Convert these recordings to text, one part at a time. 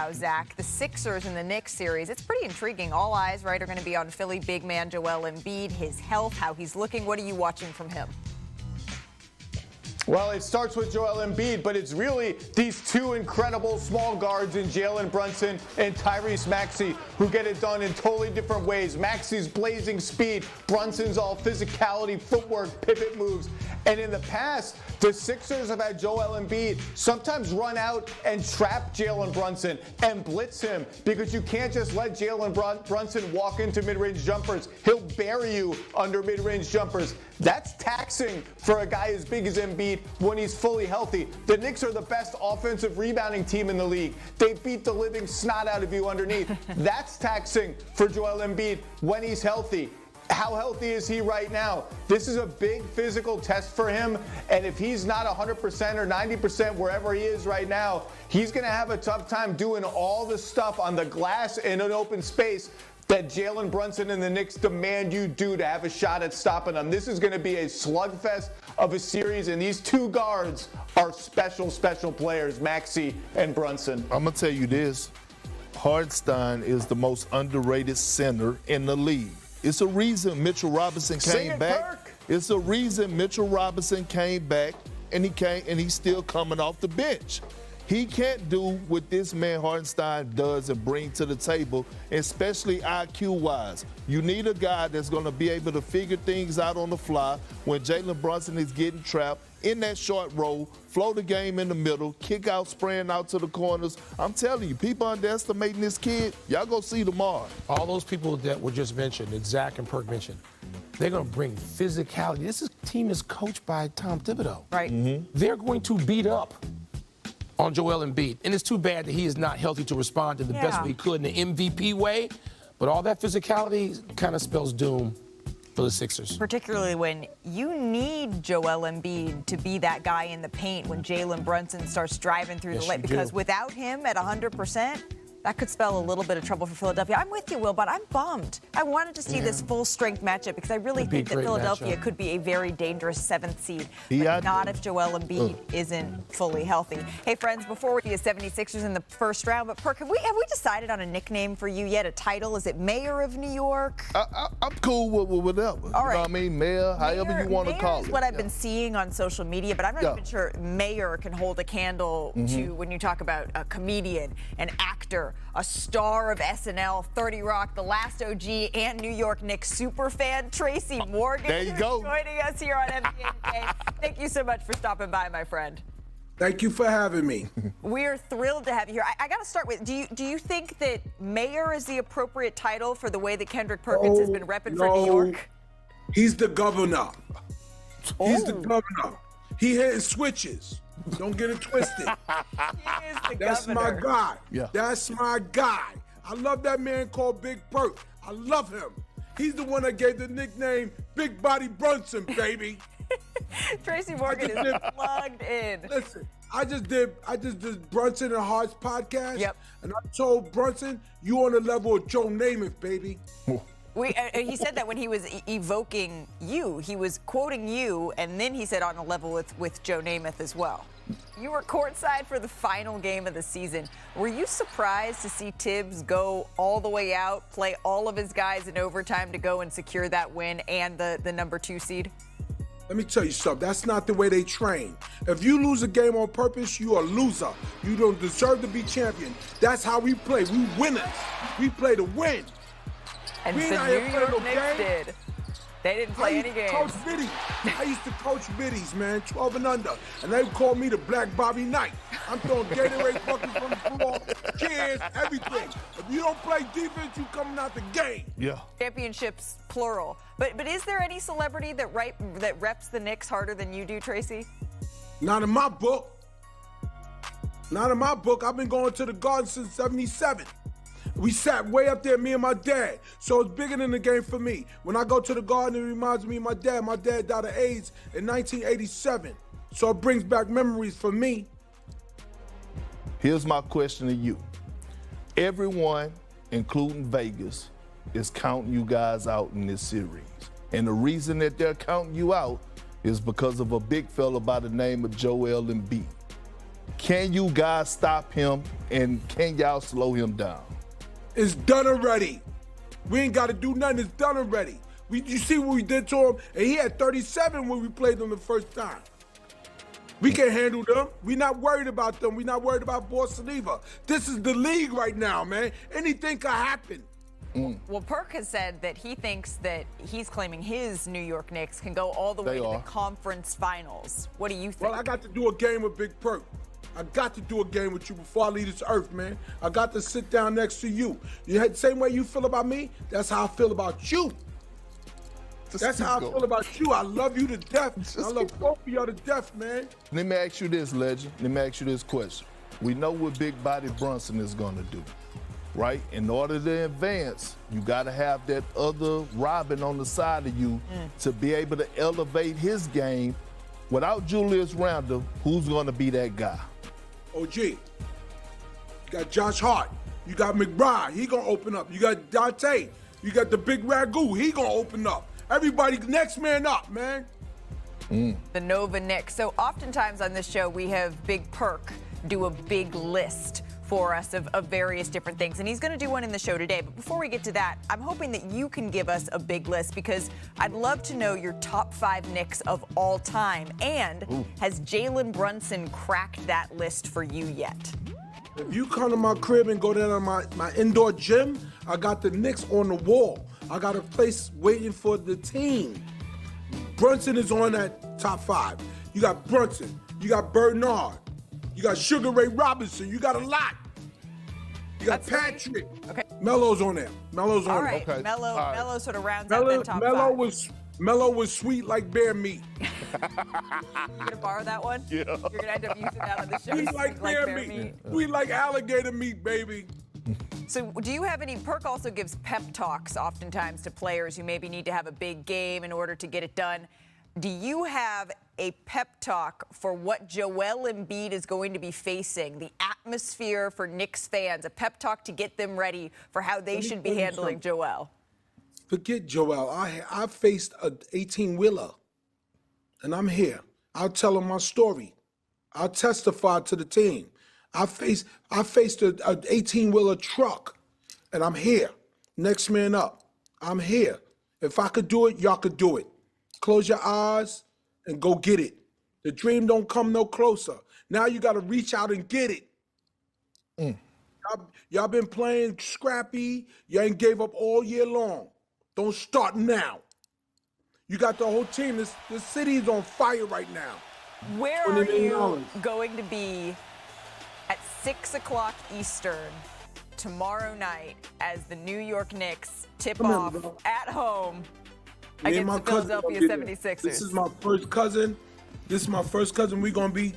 now, Zach. The Sixers in the Knicks series, it's pretty intriguing. All eyes, right, are going to be on Philly big man Joel Embiid, his health, how he's looking. What are you watching from him? Well, it starts with Joel Embiid, but it's really these two incredible small guards in Jalen Brunson and Tyrese Maxey who get it done in totally different ways. Maxey's blazing speed, Brunson's all physicality, footwork, pivot moves. And in the past, the Sixers have had Joel Embiid sometimes run out and trap Jalen Brunson and blitz him because you can't just let Jalen Brunson walk into mid-range jumpers. He'll bury you under mid-range jumpers. That's taxing for a guy as big as Embiid when he's fully healthy. The Knicks are the best offensive rebounding team in the league. They beat the living snot out of you underneath. That's taxing for Joel Embiid when he's healthy. How healthy is he right now? This is a big physical test for him, and if he's not 100% or 90% wherever he is right now, he's going to have a tough time doing all the stuff on the glass in an open space that Jalen Brunson and the Knicks demand you do to have a shot at stopping them. This is going to be a slugfest of a series, and these two guards are special, special players, Maxey and Brunson. I'm going to tell you this. Hartenstein is the most underrated center in the league. It's a reason Mitchell Robinson came back. Kirk. It's a reason Mitchell Robinson came back, and he's still coming off the bench. He can't do what this man Hartenstein does and bring to the table, especially IQ-wise. You need a guy that's going to be able to figure things out on the fly when Jalen Brunson is getting trapped in that short roll, flow the game in the middle, kick out, spraying out to the corners. I'm telling you, people underestimating this kid. Y'all go see tomorrow. All those people that were just mentioned, that Zach and Perk mentioned, they're going to bring physicality. This team is coached by Tom Thibodeau. Right. Mm-hmm. They're going to beat up on Joel Embiid. And it's too bad that he is not healthy to respond to the best way he could in the MVP way. But all that physicality kind of spells doom for the Sixers. Particularly when you need Joel Embiid to be that guy in the paint when Jalen Brunson starts driving through the lane. Because without him at 100%, that could spell a little bit of trouble for Philadelphia. I'm with you, Will, but I'm bummed. I wanted to see this full-strength matchup because I really think that Philadelphia could be a very dangerous 7th seed, but not if Joel Embiid isn't fully healthy. Hey, friends, before we see the 76ers in the first round, but Perk, have we decided on a nickname for you yet, a title? Is it Mayor of New York? I'm cool with whatever. All right. You know what I mean? Mayor, however you want to call it. Mayor is what I've been seeing on social media, but I'm not even sure Mayor can hold a candle to when you talk about a comedian, an actor, a star of SNL, 30 Rock, The Last OG, and New York Knicks superfan, Tracy Morgan. There you go. Joining us here on NBA. Thank you so much for stopping by, my friend. Thank you for having me. We're thrilled to have you here. I got to start with, do you think that Mayor is the appropriate title for the way that Kendrick Perkins has been repping for New York? He's the governor. He's the governor. He hitting switches. Don't get it twisted. He is the That's governor. my guy. Yeah. That's my guy. I love that man called Big Perk. I love him. He's the one that gave the nickname Big Body Brunson, baby. Tracy Morgan is plugged in. Listen, I just did Brunson and Hart's podcast. Yep. And I told Brunson, you on the level of Joe Namath, baby. He said that when he was evoking you, he was quoting you, and then he said on a level with Joe Namath as well. You were courtside for the final game of the season. Were you surprised to see Tibbs go all the way out, play all of his guys in overtime to go and secure that win and the number 2 seed? Let me tell you something. That's not the way they train. If you lose a game on purpose, you are a loser. You don't deserve to be champion. That's how we play. We winners. We play to win. And We the not New here York playing no Knicks game. did. They didn't play any games. I used to coach biddies, man, 12 and under. And they would call me the Black Bobby Knight. I'm throwing Gatorade buckets from the floor, kids, everything. If you don't play defense, you coming out the game. Yeah. Championships, plural. But is there any celebrity that reps the Knicks harder than you do, Tracy? Not in my book. Not in my book. I've been going to the Garden since 77. We sat way up there, me and my dad. So it's bigger than the game for me. When I go to the Garden, it reminds me of my dad. My dad died of AIDS in 1987. So it brings back memories for me. Here's my question to you. Everyone, including Vegas, is counting you guys out in this series. And the reason that they're counting you out is because of a big fella by the name of Joel Embiid. Can you guys stop him, and can y'all slow him down? It's done already. We ain't got to do nothing. It's done already. You see what we did to him? And he had 37 when we played them the first time. We can handle them. We're not worried about them. We're not worried about Boston either. This is the league right now, man. Anything could happen. Well, Perk has said that he thinks that he's claiming his New York Knicks can go all the way to the conference finals. What do you think? Well, I got to do a game with Big Perk. I got to do a game with you before I leave this earth, man. I got to sit down next to you. Same way you feel about me, that's how I feel about you. That's how I feel about you. I love you to death. I love both of y'all to death, man. Let me ask you this, Legend. Let me ask you this question. We know what Big Body Brunson is going to do, right? In order to advance, you got to have that other Robin on the side of you to be able to elevate his game. Without Julius Randle, who's going to be that guy? OG. You got Josh Hart. You got McBride. He going to open up. You got Dante. You got the big Ragu. He going to open up. Everybody, next man up, man. The Nova Knicks. So oftentimes on this show, we have Big Perk do a big list for us of various different things. And he's going to do one in the show today. But before we get to that, I'm hoping that you can give us a big list because I'd love to know your top 5 Knicks of all time. And has Jalen Brunson cracked that list for you yet? If you come to my crib and go down to my indoor gym, I got the Knicks on the wall. I got a place waiting for the team. Brunson is on that top 5. You got Brunson. You got Bernard. You got Sugar Ray Robinson. You got a lot. You got Patrick. Okay. Melo's on there. Melo's on All right. there. Okay. Melo sort of rounds out that top 5. Melo was sweet like bear meat. You gonna borrow that one? Yeah. You're gonna end up using that on the show. Sweet like bear meat. Sweet like alligator meat, baby. So do you have any, Perk also gives pep talks oftentimes to players who maybe need to have a big game in order to get it done. Do you have a pep talk for what Joel Embiid is going to be facing, the atmosphere for Knicks fans, a pep talk to get them ready for how they should be handling Joel? Forget Joel. I faced an 18-wheeler, and I'm here. I'll tell them my story. I'll testify to the team. I faced an 18-wheeler truck, and I'm here. Next man up. I'm here. If I could do it, y'all could do it. Close your eyes and go get it. The dream don't come no closer. Now you got to reach out and get it. Y'all been playing scrappy. You ain't gave up all year long. Don't start now. You got the whole team. This city is on fire right now. Where are you going to be at 6 o'clock Eastern tomorrow night as the New York Knicks tip off at home against the Philadelphia 76ers? This is my first cousin. We're going to be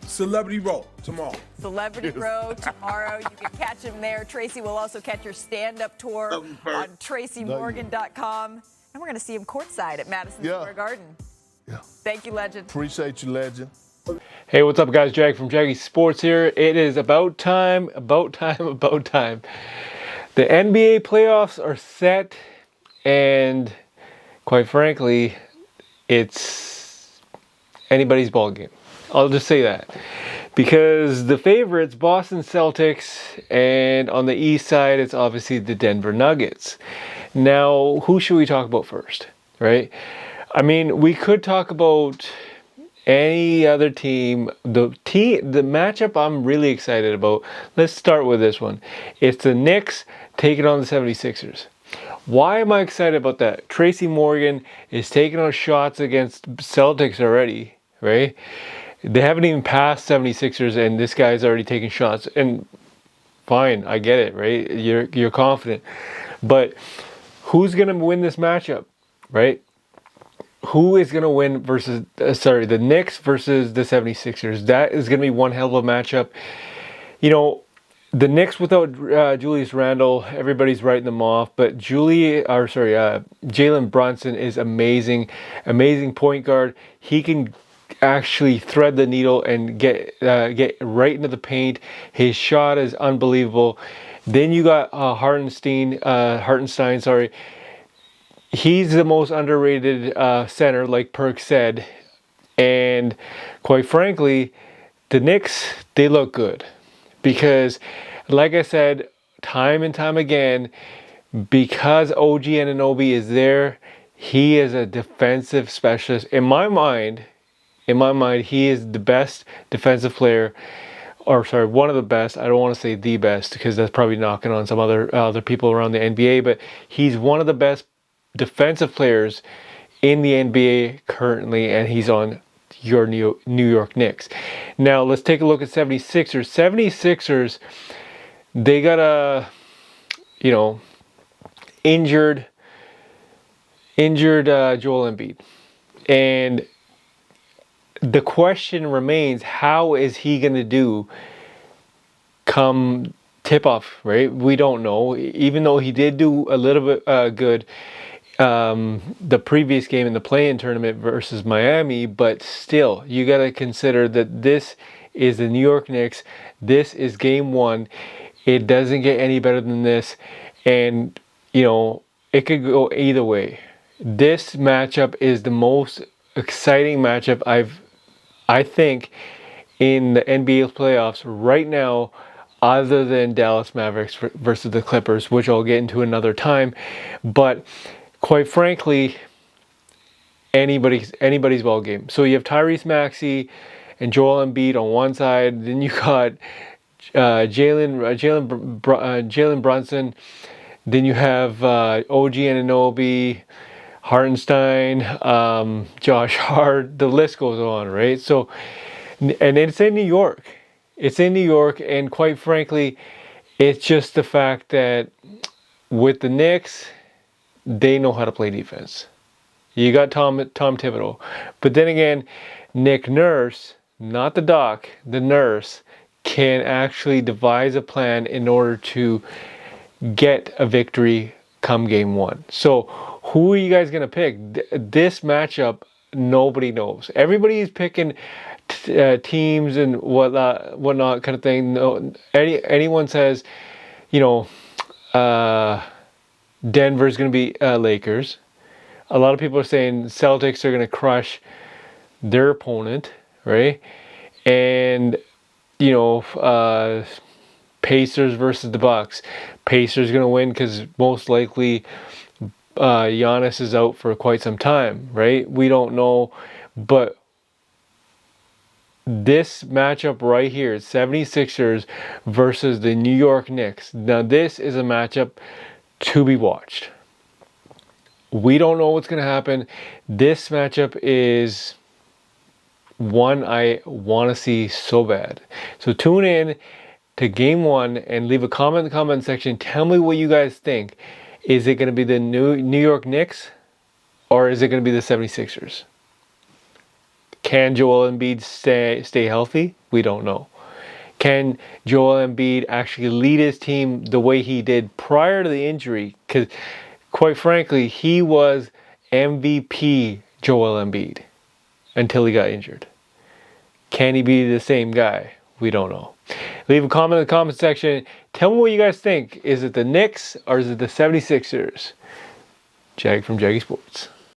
Celebrity Row tomorrow. Celebrity Row tomorrow. You can catch him there. Tracy will also catch your stand-up tour on TracyMorgan.com. And we're going to see him courtside at Madison Square Garden. Yeah. Thank you, Legend. Appreciate you, Legend. Hey, what's up, guys? Jag from Jaggy Sports here. It is about time. The NBA playoffs are set, and quite frankly, it's anybody's ball game. I'll just say that. Because the favorites, Boston Celtics, and on the east side, it's obviously the Denver Nuggets. Now, who should we talk about first, right? I mean, we could talk about any other team. The matchup I'm really excited about, let's start with this one. It's the Knicks taking on the 76ers. Why am I excited about that? Tracy Morgan is taking on shots against Celtics already, right? They haven't even passed 76ers, and this guy's already taking shots. And fine, I get it, right? You're confident. But who's going to win this matchup, right? Who is going to win versus, the Knicks versus the 76ers? That is going to be one hell of a matchup. You know, the Knicks without Julius Randle, everybody's writing them off. But Jalen Brunson is amazing. Amazing point guard. He can actually thread the needle and get right into the paint. His shot is unbelievable. Then you got Hartenstein. He's the most underrated center, like Perk said. And quite frankly, the Knicks, they look good. Because, like I said, time and time again, because OG Anunoby is there, he is a defensive specialist. In my mind, he is the best defensive player, or sorry, one of the best. I don't want to say the best because that's probably knocking on some other people around the NBA, but he's one of the best defensive players in the NBA currently, and he's on your New York Knicks. Now, let's take a look at 76ers. 76ers, they got a, injured Joel Embiid. And the question remains, how is he going to do come tip-off, right? We don't know. Even though he did do a little bit good the previous game in the play-in tournament versus Miami, but still, you got to consider that this is the New York Knicks. This is game one. It doesn't get any better than this. And, it could go either way. This matchup is the most exciting matchup I think in the NBA playoffs right now, other than Dallas Mavericks versus the Clippers, which I'll get into another time. But quite frankly, anybody's ball game. So you have Tyrese Maxey and Joel Embiid on one side. Then you got Jalen Brunson. Then you have OG Anunoby, Hartenstein, Josh Hart. The list goes on, right? So, and it's in New York. It's in New York, and quite frankly, it's just the fact that with the Knicks, they know how to play defense. You got Tom Thibodeau. But then again, Nick Nurse, not the doc, the nurse, can actually devise a plan in order to get a victory come game one. So who are you guys going to pick? This matchup, nobody knows. Everybody's picking teams and whatnot kind of thing. No, anyone says, Denver's going to be Lakers. A lot of people are saying Celtics are going to crush their opponent, right? And, Pacers versus the Bucks. Pacers going to win because most likely Giannis is out for quite some time, right? We don't know. But this matchup right here, 76ers versus the New York Knicks. Now, this is a matchup to be watched. We don't know what's going to happen. This matchup is one I want to see so bad. So tune in to game one and leave a comment in the comment section. Tell me what you guys think. Is it going to be the New York Knicks or is it going to be the 76ers? Can Joel Embiid stay healthy? We don't know. Can Joel Embiid actually lead his team the way he did prior to the injury? Because quite frankly, he was MVP Joel Embiid until he got injured. Can he be the same guy? We don't know. Leave a comment in the comment section. Tell me what you guys think. Is it the Knicks or is it the 76ers? Jag from Jaggy Sports.